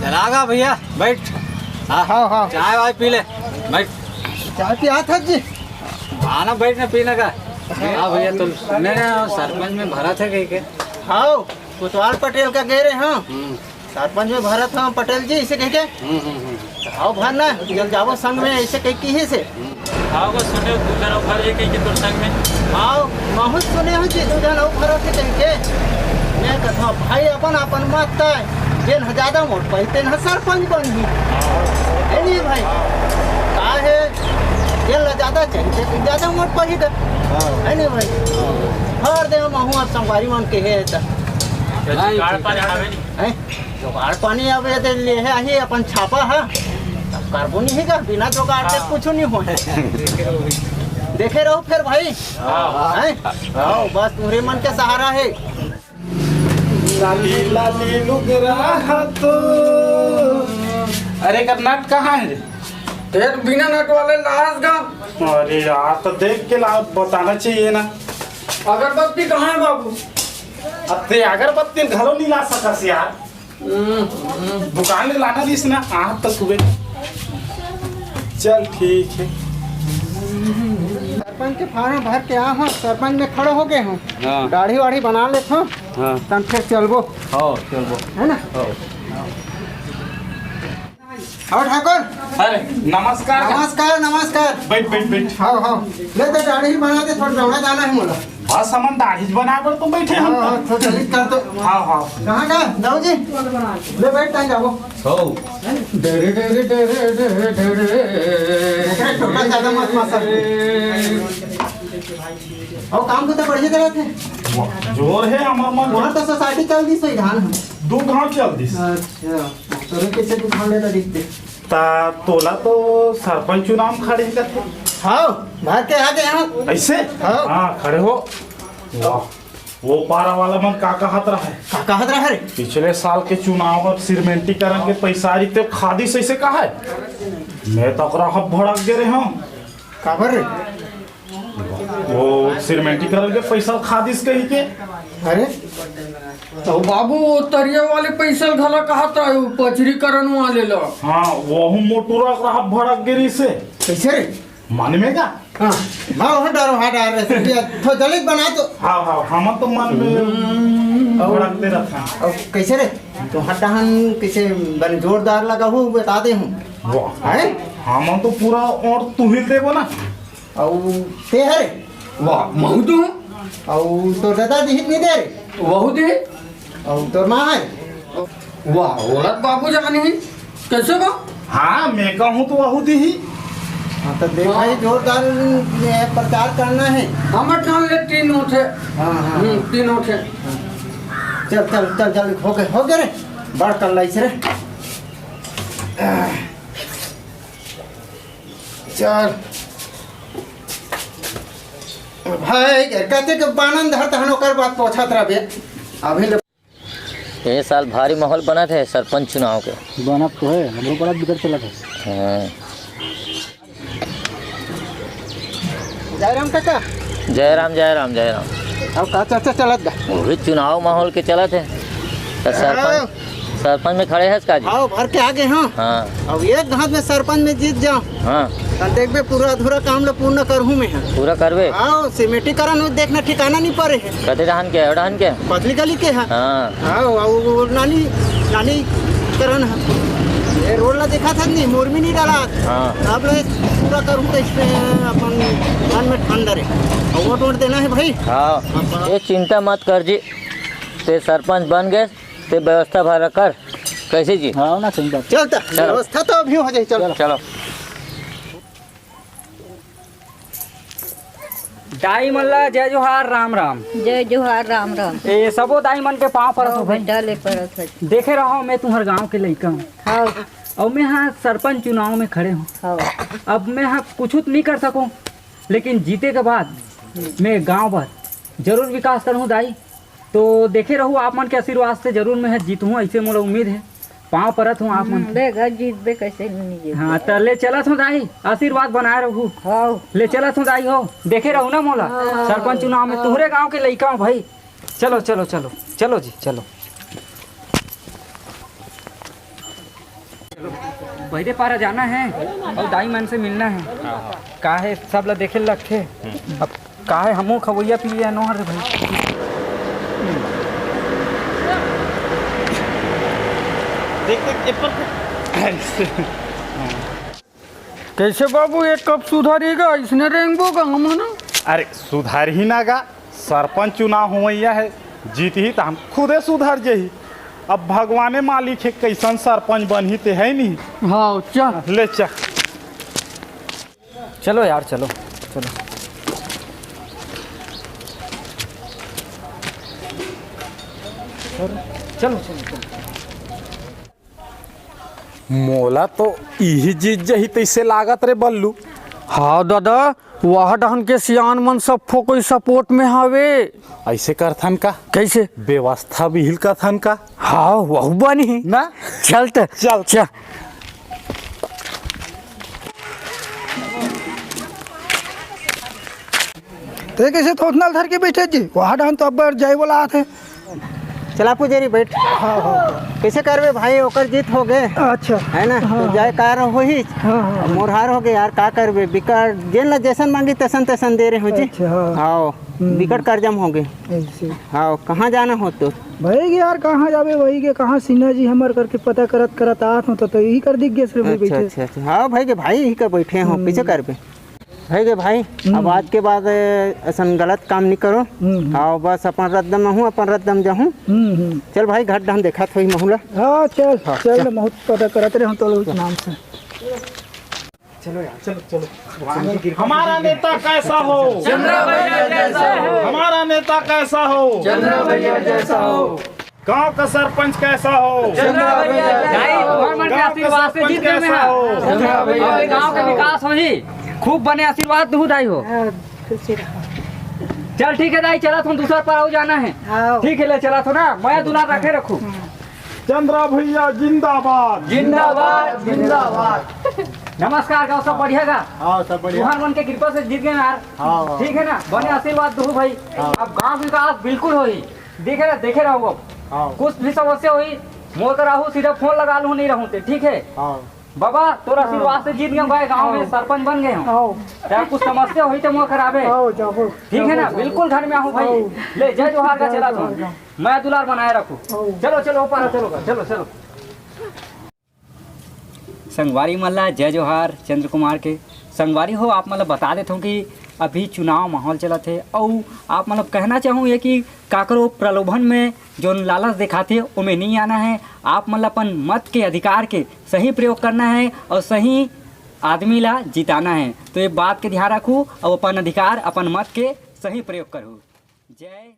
चलागा भैया बैठ। हाँ हाँ चाय वाय पी ले बैठ। चाय पिया था जी। आना बैठने पीने का। हाँ भैया तुम सुने ना सरपंच में भरा थे कहीं के। हाँ कुतवाल पटेल का कह रहे हाँ सरपंच में भरत हाँ पटेल जी इसे कह के आओ भरना जल जाओ संग में ऐसे कह की है से। हाँ वो सुने तू जरा भर एक के तोर संग में। आओ बहुत सुने हो जी दूधन आओ भरो के कह के मैं कहता भाई अपन अपन मत है जेन ज्यादा वोट पाई तेन सरपंच बन गई है नहीं भाई का है जेन ज्यादा चाहिए तो ज्यादा वोट पाई है नहीं भाई हर दे महू अब संगवारी मन के है गाड़ पानी आवे नहीं। जुगाड़ पानी आवे तो ले है ही अपन छापा है तब कार्बन ही का बिना जुगाड़ के कुछ नहीं हो देखे रहो फिर भाई आओ बस तुम्हारे मन के सहारा है। लाली लाली लुगरा तो अरे कर्नाट कहाँ है रे? तेरे बिना नट वाले लाश गा। अरे यार तो देख के बताना चाहिए ना। अगरबत्ती कहाँ है बाबू? अब ते अगरबत्ती घरों नहीं ला सकस यार। दुकान में लाना दिस ना आज तक सुबह। चल ठीक है। सरपंच के फार्म भर के आ हूँ सरपंच में खड़े हो गए हूँ दाढ़ी वाढ़ी बना लेते हूँ तब फिर चलबो है ना। आओ ठाकुर। अरे नमस्कार। नमस्कार नमस्कार। बैठ बैठ बैठ। हाँ हाँ ले तो दाढ़ी बना दे थोड़ा दौड़ा जाना है मोला। बस हम दाढ़ी बना कर तुम बैठे हम तो जल्दी कर दो। हाँ हाँ कहाँ का जाओ जी ले बैठ टाइम जाओ। डेरे डेरे डेरे डेरे डेरे छोटा ज्यादा मत मसल और काम तो बढ़िया तरह थे जोर है हमार मन वहाँ तो सोसाइटी चल दी सही धान दो गांव चल दिस। अच्छा तो कैसे तू खाने का दिखते ता तोला तो सरपंच चुनाव खड़े करते। हाँ भाग के आ गए यहाँ ऐसे हाँ खड़े हो। वाह वो पारा वाला मन का कहत रहा है काका हद रहा है पिछले साल के चुनाव और सिरमेंटीकरण के पैसा तो खादी से ऐसे कहा है मैं तो भड़क गए रहे हूँ काबर रे वो सिरमेंटीकरण के पैसा खादी से कही के। अरे तो बाबू वो तरिया वाले पैसा घला कहा था पचरीकरण वाले लो। हाँ वो मोटूरा रहा भड़क गिरी से कैसे रे मन में का। हाँ हाँ डरो हाँ डर तो दलित बना तो हाँ हाँ हम तो मन में भड़कते रहते हैं। और कैसे रे तो हटाहन कैसे बन जोरदार लगा हूँ बता दे हूँ वाह है हम तो पूरा और तू ही देवो ना। और ते है रे वाह महू तू और तो दादा दिहित नहीं दे रे वहू दे और तो माँ है वाह औरत बाबू जानी है कैसे बा? हाँ मैं कहूँ तो वहू दी ही। हाँ तो देख भाई जोरदार प्रचार करना है। हम ठान ले तीन उठे हाँ हाँ तीन उठे चल चल चल जल्दी हो गए रे बड़ कर लाई रे चल भाई कहते कि बानन धरत हन ओकर बात पहुंचत रहे अभी ये साल भारी माहौल बना थे सरपंच चुनाव के। बना तो है हम लोग बड़ा बिगड़ चला था। हाँ। जयराम काका जय राम जय राम जय राम। अब का चर्चा चलत बा वो भी चुनाव माहौल के चला थे तो सरपंच में खड़े हैं इसका जी। आओ भर के आगे हाँ हाँ अब एक घात में सरपंच में जीत जाओ हाँ तो देखबे पूरा अधूरा काम लो पूर्ण करहूँ मैं पूरा करवे। आओ सिमेटीकरण देखना ठिकाना नहीं पड़े है कते रहन के रहन के पतली गली के है हाँ आओ और नानी नानी करण है ये रोड ला देखा था नहीं मुर्मी नहीं डाला हाँ अब ले पूरा करूँ तो इसमें अपन मन में ठंडा रहे और वोट देना है भाई। हाँ ये चिंता मत कर जी ते सरपंच बन गए ते व्यवस्था भरा कर कैसे जी। हाँ ना सही बात चलता व्यवस्था तो अभी हो जाए चलो चलो दाई मल्ला जय जोहार राम राम। जय जोहार राम राम। ए सबो दाई मन के पाँव पड़त हो भाई डाले पड़त है। देखे रहो मैं तुम्हारे गांव के लड़का हूँ हाँ और मैं यहाँ सरपंच चुनाव में खड़े हूँ। हाँ अब मैं यहाँ कुछ नहीं कर सकूँ लेकिन जीते के बाद मैं गांव भर जरूर विकास करूँ दाई। तो देखे रहूँ आप मन के आशीर्वाद से जरूर मैं जीतूँ ऐसे मोला उम्मीद है। पाँव परत हूँ आप मन बेगा जीत बे कैसे नहीं जीत। हाँ तो ले चलत हूँ दाई आशीर्वाद बनाए रहूँ। हाँ ले चलत हूँ दाई हो देखे रहूँ ना मोला सरपंच चुनाव में तुम्हारे गांव के लड़का हूँ भाई। चलो चलो चलो चलो जी चलो। पहले पारा जाना है और दाई मन से मिलना है। का है सब ला देखे लगे अब का है हमू खवैया पिए नोहर भाई। कैसे बाबू एक कप सुधारेगा इसने रेंगबो का हम ना। अरे सुधार ही ना गा, सरपंच चुनाव हुआ है, जीत ही तो हम खुदे सुधर जही। अब भगवाने मालिक है कैसन सरपंच बन ते है नहीं। हाँ चल ले चल चलो यार चलो चलो। चलो चलो चलो। मोला तो यही जीत जही तैसे लागत रे बल्लू। हाँ दादा वह डहन के सियान मन सब कोई सपोर्ट में हवे। ऐसे करथन का कैसे व्यवस्था भी हिल कथन का। हाँ वह बनी ना चल तो चल चल। ते कैसे थोथनाल धर के बैठे जी वहाँ डहन तो अब जाए वाला आते। चला पुजारी बैठ। कैसे करबे भाई ओकर जीत हो गए अच्छा है ना। तो जाए कार हो ही मोर हार हो गए यार का करबे बिकट जेन ला जैसन मांगी तैसन तैसन दे रहे हो जी। अच्छा, हाँ। हाँ बिकट कर्जम हो गए। ऐसे हाँ कहाँ जाना हो तो भाई के यार कहाँ जावे वही के कहाँ सिन्हा जी हमर करके पता करत करत आत हो तो यही कर दिख गए सिर्फ अच्छा बैठे। अच्छा अच्छा। हाँ भाई के भाई ही का बैठे हो कैसे करबे भाई के भाई। अब आज के बाद ऐसा गलत काम नहीं करो। हाँ बस अपन रद्दम में हूँ अपन रद्दम जाऊँ। चल भाई घर डहन देखा थोड़ी महूला। हाँ चल चल बहुत पता करत रहे हम तो उस नाम से। हमारा नेता कैसा हो, चंद्रा भैया जैसा हो, हमारा नेता कैसा हो, चंद्रा भैया जैसा हो, गांव का सरपंच कैसा हो, चंद्रा भैया भाई भगवान के आशीर्वाद से जीत गए हैं। चंद्रा भैया और गांव का विकास हो ही खूब बने आशीर्वाद दूध आई हो। चल ठीक है दाई चला तुम दूसरा पर आओ जाना है। ठीक है ले चला तो ना मैं दुलार रखे रखू। चंद्रा भैया जिंदाबाद। जिंदाबाद जिंदाबाद। नमस्कार गाँव सब बढ़िया का। हाँ सब बढ़िया। तुहार मन के कृपा से जीत गए यार। हाँ। ठीक है ना बने आशीर्वाद दो भाई। अब गांव विकास बिल्कुल हो ही देखे ना देखे रहो। अब कुछ भी समस्या हुई मोर कर रहू सीधा फोन लगा लूँ नहीं रहूँ ठीक है। बाबा तोरा आशीर्वाद से जीत गए भाई गांव में सरपंच बन गए हो। चाहे कुछ समस्या हुई तो मोर खराबे ठीक है ना बिल्कुल घर में आऊँ भाई। ले जय जोहार का चला तुम मैं दुलार बनाए रखू। चलो चलो ऊपर चलो चलो चलो। संगवारी मल्ला जय जोहार चंद्र कुमार के संगवारी हो। आप मतलब बता देता हूँ कि अभी चुनाव माहौल चला थे और आप मतलब कहना चाहूँ ये कि काकरो प्रलोभन में जो लालच दिखाते उमें नहीं आना है। आप मतलब अपन मत के अधिकार के सही प्रयोग करना है और सही आदमी ला जिताना है। तो ये बात के ध्यान रखूँ और अपन अधिकार अपन मत के सही प्रयोग करूँ। जय